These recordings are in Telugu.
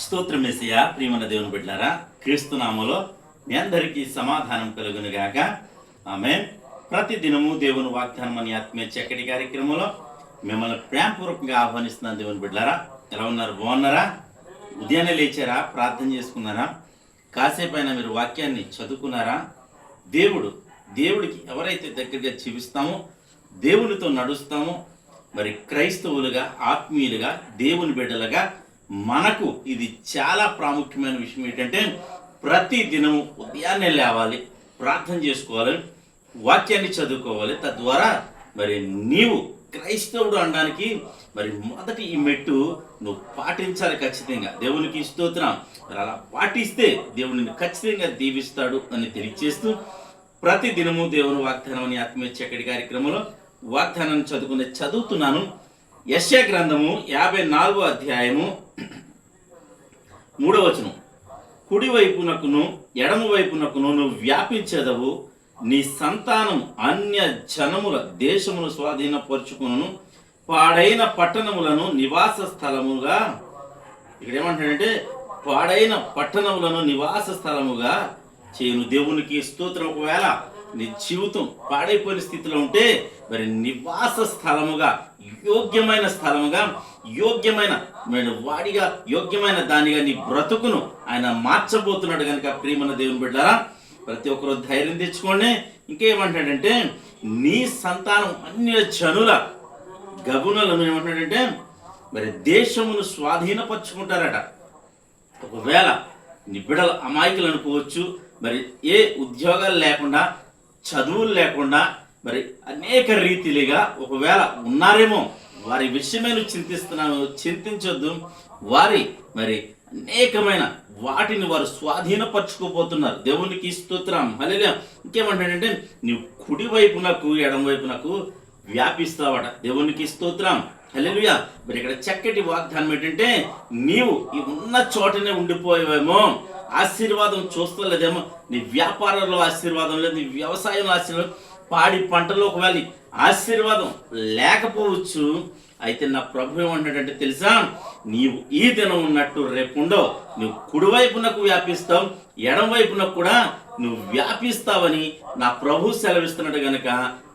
స్తోత్రం యేసయ్యా. ప్రియమైన దేవుని బిడ్డలారా, క్రీస్తు నామములో మీ అందరికీ సమాధానం కలుగును గాక. ఆమేన్. ప్రతి దినము దేవుని వాగ్దానం అనే ఆత్మీయ చక్కటి కార్యక్రమంలో మిమ్మల్ని ప్రేమపూర్వకంగా ఆహ్వానిస్తున్నాను. దేవుని బిడ్డలారా, ఎలా ఉన్నారు? బాగున్నారా? ఉదయాన్నే లేచారా? ప్రార్థన చేసుకున్నారా? కాసేపైనా మీరు వాక్యాన్ని చదువుకున్నారా? దేవుడికి ఎవరైతే దగ్గరగా జీవిస్తామో, దేవునితో నడుస్తామో, మరి క్రైస్తవులుగా, ఆత్మీయులుగా, దేవుని బిడ్డలుగా మనకు ఇది చాలా ప్రాముఖ్యమైన విషయం. ఏంటంటే ప్రతి దినము ఉదయాన్నే లేవాలి, ప్రార్థన చేసుకోవాలి, వాక్యాన్ని చదువుకోవాలి. తద్వారా మరి నీవు క్రైస్తవుడు అనడానికి మరి మొదటి ఈ మెట్టు నువ్వు పాటించాలి ఖచ్చితంగా. దేవునికి స్తోత్రం. మరి అలా పాటిస్తే దేవుడిని ఖచ్చితంగా దీవిస్తాడు అని తెలియజేస్తూ ప్రతి దినము దేవుని వాగ్దానం అనే ఆత్మీయ చక్కటి కార్యక్రమంలో వాగ్దానాన్ని చదువుతున్నాను. యెషయా గ్రంథము 54వ అధ్యాయము 3వ వచనం. కుడి వైపునకును ఎడమ వైపునకును నువ్వు వ్యాపించెదవు, నీ సంతానం అన్య జనముల దేశమును స్వాధీనపరుచుకును, పాడైన పట్టణములను నివాస స్థలముగా, ఇక్కడ ఏమంటాడంటే పాడైన పట్టణములను నివాస స్థలముగా చేయను. దేవునికి స్తోత్రం. ఒకవేళ నీ జీవితం పాడైపోయిన స్థితిలో ఉంటే మరి నివాస స్థలముగా, యోగ్యమైన స్థలముగా, యోగ్యమైన వాడిగా, యోగ్యమైన దానిగా నీ బ్రతుకును ఆయన మార్చబోతున్నాడు. కనుక ప్రియమైన దేవుని బిడ్డలారా, ప్రతి ఒక్కరూ ధైర్యం తెచ్చుకోండి. ఇంకేమంటాడంటే నీ సంతానం అన్య జనుల గగునులను ఏమంటాడంటే మరి దేశమును స్వాధీనపరుచుకుంటారట. ఒకవేళ నీ బిడ్డలు అమాయకులు అనుకోవచ్చు, మరి ఏ ఉద్యోగాలు లేకుండా, చదువులు లేకుండా, మరి అనేక రీతిలుగా ఒకవేళ ఉన్నారేమో, వారి విషయమే నువ్వు చింతించొద్దు. వారి మరి అనేకమైన వాటిని వారు స్వాధీనపరచుకోబోతున్నారు. దేవునికి స్తోత్రం. హల్లెలూయా. ఇంకేమంటాడంటే నీవు కుడి వైపునకు ఎడమ వైపునకు వ్యాపిస్తావట. దేవునికి స్తోత్రం. హల్లెలూయా. మరి ఇక్కడ చక్కటి వాగ్దానం ఏంటంటే నీవు ఈ ఉన్న చోటనే ఉండిపోయేవేమో, ఆశీర్వాదం చూస్తలేదేమో, నీ వ్యాపారంలో ఆశీర్వాదం లేదు, నీ వ్యవసాయంలో ఆశీర్వాదం, పాడి పంటలో ఒకవేళ ఆశీర్వాదం లేకపోవచ్చు. అయితే నా ప్రభు ఏమంటాడంటే తెలుసా, నీవు ఈ దినం ఉన్నట్టు రేపు ఉండవు. నువ్వు కుడివైపునకు వ్యాపిస్తావు, ఎడం వైపునకు కూడా నువ్వు వ్యాపిస్తావని నా ప్రభు సెలవిస్తున్నాడు. గనక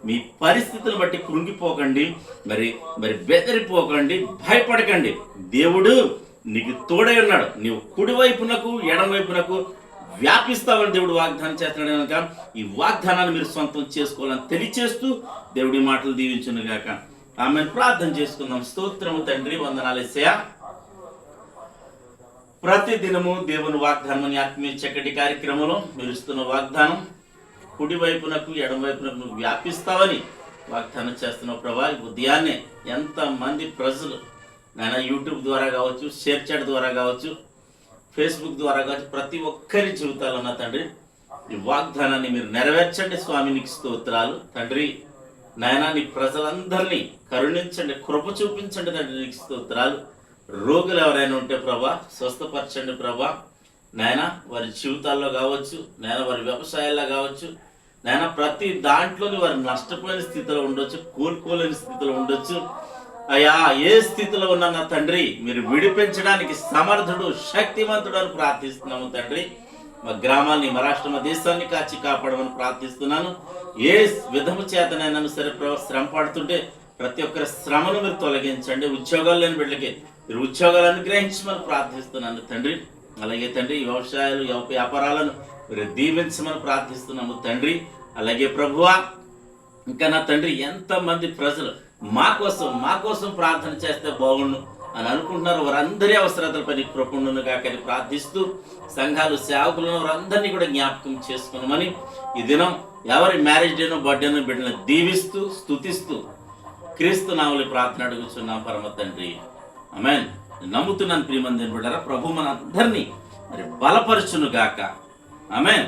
మీ పరిస్థితులను బట్టి కృంగిపోకండి, మరి బెదిరిపోకండి, భయపడకండి. దేవుడు నీకు తోడై ఉన్నాడు. నీవు కుడివైపునకు ఎడం వైపునకు వ్యాపిస్తావని దేవుడు వాగ్దానం చేస్తున్నాడు. కనుక ఈ వాగ్దానాన్ని మీరు సొంతం చేసుకోవాలని తెలియచేస్తూ దేవుడి మాటలు దీవించును గాక. ఆమెను ప్రార్థన చేసుకుందాం. స్తోత్రము తండ్రి, వందనాలు యేసయ్యా. ప్రతి దినము దేవుని వాగ్దానం అని ఆత్మీయ చక్కటి కార్యక్రమంలో మీరు ఇస్తున్న వాగ్దానం, కుడి వైపునకు ఎడం వైపునకు నువ్వు వ్యాపిస్తావని వాగ్దానం చేస్తున్నావు ప్రభా. ఉదయాన్నే ఎంతమంది ప్రజలు నాయన యూట్యూబ్ ద్వారా కావచ్చు, షేర్ చాట్ ద్వారా కావచ్చు, ఫేస్బుక్ ద్వారా కావచ్చు, ప్రతి ఒక్కరి జీవితాల్లో ఉన్న తండ్రి ఈ వాగ్దానాన్ని మీరు నెరవేర్చండి. స్వామి నీకు స్తోత్రాలు తండ్రి. నాయన నీ ప్రజలందరినీ కరుణించండి, కృప చూపించండి తండ్రి. నీకు స్తోత్రాలు. రోగులు ఎవరైనా ఉంటే ప్రభా స్వస్థపరచండి ప్రభా. నాయన వారి జీవితాల్లో కావచ్చు, నాయన వారి వ్యవసాయాల్లో కావచ్చు, నాయన ప్రతి దాంట్లోని వారు నష్టపోయిన స్థితిలో ఉండొచ్చు, కోలుకోలేని స్థితిలో ఉండొచ్చు. అయ్యా, ఏ స్థితిలో ఉన్న నా తండ్రి మీరు విడిపించడానికి సమర్థుడు, శక్తివంతుడు అని ప్రార్థిస్తున్నాము తండ్రి. మా గ్రామాన్ని, మా రాష్ట్ర, మా దేశాన్ని కాచి కాపాడమని ప్రార్థిస్తున్నాను. ఏ విధము చేతనైనా సరే శ్రమ పడుతుంటే ప్రతి ఒక్కరి శ్రమను మీరు తొలగించండి. ఉద్యోగాలు లేని బిడ్డలకి మీరు ఉద్యోగాలు అనుగ్రహించమని ప్రార్థిస్తున్నాను తండ్రి. అలాగే తండ్రి వ్యవసాయాలు, వ్యాపారాలను మీరు దీవించమని ప్రార్థిస్తున్నాము తండ్రి. అలాగే ప్రభువా, ఇంకా నా తండ్రి ఎంతమంది ప్రజలు మా కోసం ప్రార్థన చేస్తే బాగుండు అని అనుకుంటున్నారు. వారందరి అవసరతలపై కృపణను కాకని ప్రార్థిస్తూ సంఘాలు, సేవకులను వారందరినీ కూడా జ్ఞాపకం చేసుకున్నామని ఈ దినం ఎవరి మ్యారేజ్ డేనో, బర్త్డేనో బిడ్డను దీవిస్తూ స్తుతిస్తూ క్రీస్తు నామములో ప్రార్థన అడుగుతున్నాం పరమ తండ్రి. ఆమేన్. నమ్ముతున్నాను ప్రియమంది బిడ్డలారా, ప్రభు మన అందరినీ మరి బలపరచును గాక. ఆమేన్.